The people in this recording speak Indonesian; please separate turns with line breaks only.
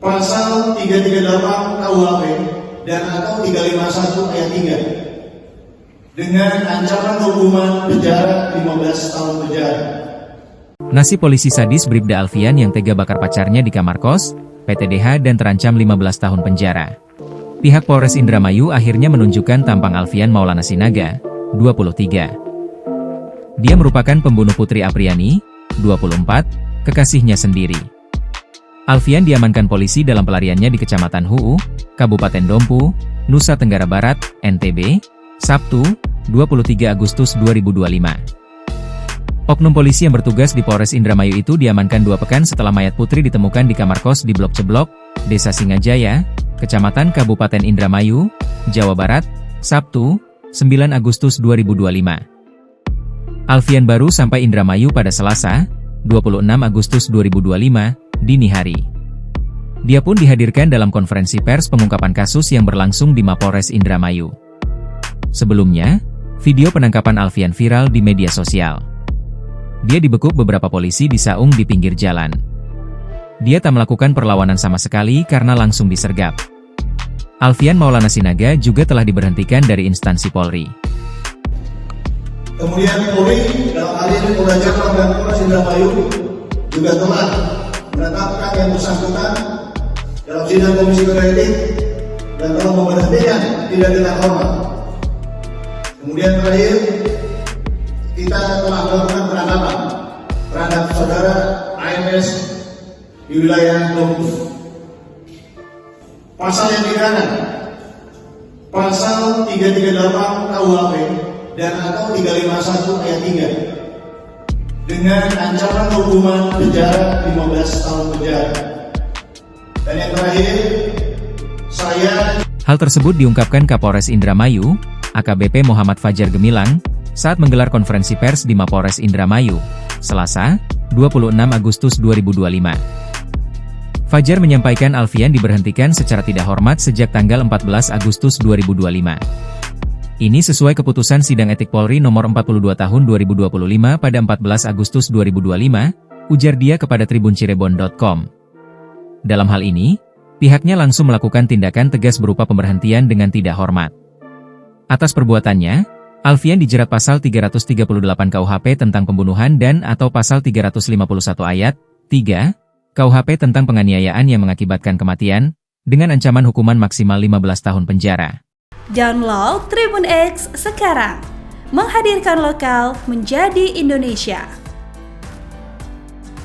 Pasal 338 KUHP dan atau 351 ayat 3 dengan ancaman hukuman penjara 15 tahun penjara.
Nasib polisi sadis Bribda Alfian yang tega bakar pacarnya di kamar kos, PTDH dan terancam 15 tahun penjara. Pihak Polres Indramayu akhirnya menunjukkan tampang Alfian Maulana Sinaga, 23. Dia merupakan pembunuh Putri Apriani, 24, kekasihnya sendiri. Alfian diamankan polisi dalam pelariannya di Kecamatan Huu, Kabupaten Dompu, Nusa Tenggara Barat, NTB, Sabtu, 23 Agustus 2025. Oknum polisi yang bertugas di Polres Indramayu itu diamankan 2 pekan setelah mayat Putri ditemukan di kamar kos di Blok Ceblok, Desa Singajaya, Kecamatan Kabupaten Indramayu, Jawa Barat, Sabtu, 9 Agustus 2025. Alfian baru sampai Indramayu pada Selasa, 26 Agustus 2025, dini hari. Dia pun dihadirkan dalam konferensi pers pengungkapan kasus yang berlangsung di Mapolres Indramayu. Sebelumnya, video penangkapan Alfian viral di media sosial. Dia dibekuk beberapa polisi di saung di pinggir jalan. Dia tak melakukan perlawanan sama sekali karena langsung disergap. Alfian Maulana Sinaga juga telah diberhentikan dari instansi Polri.
Kemudian Polri dalam hal ini Polda Jabar dan Polres Indramayu juga telah menetapkan yang bersangkutan dalam sidang komisi kode etik dan telah memberhentikan tidak dengan hormat. Kemudian terakhir kita telah melakukan penangkapan terhadap saudara AMS di wilayah Dompu. Pasal yang dikenakan pasal 338 KUHP dan atau 351 ayat 3 dengan ancaman hukuman penjara 15 tahun penjara. Dan yang terakhir,
Hal tersebut diungkapkan Kapolres Indramayu, AKBP Muhammad Fajar Gemilang, saat menggelar konferensi pers di Mapolres Indramayu, Selasa, 26 Agustus 2025. Fajar menyampaikan Alfian diberhentikan secara tidak hormat sejak tanggal 14 Agustus 2025. Ini sesuai keputusan Sidang Etik Polri nomor 42 tahun 2025 pada 14 Agustus 2025, ujar dia kepada tribuncirebon.com. Dalam hal ini, pihaknya langsung melakukan tindakan tegas berupa pemberhentian dengan tidak hormat. Atas perbuatannya, Alfian dijerat pasal 338 KUHP tentang pembunuhan dan atau pasal 351 ayat 3 KUHP tentang penganiayaan yang mengakibatkan kematian, dengan ancaman hukuman maksimal 15 tahun penjara.
Download Tribun X sekarang, menghadirkan lokal menjadi Indonesia.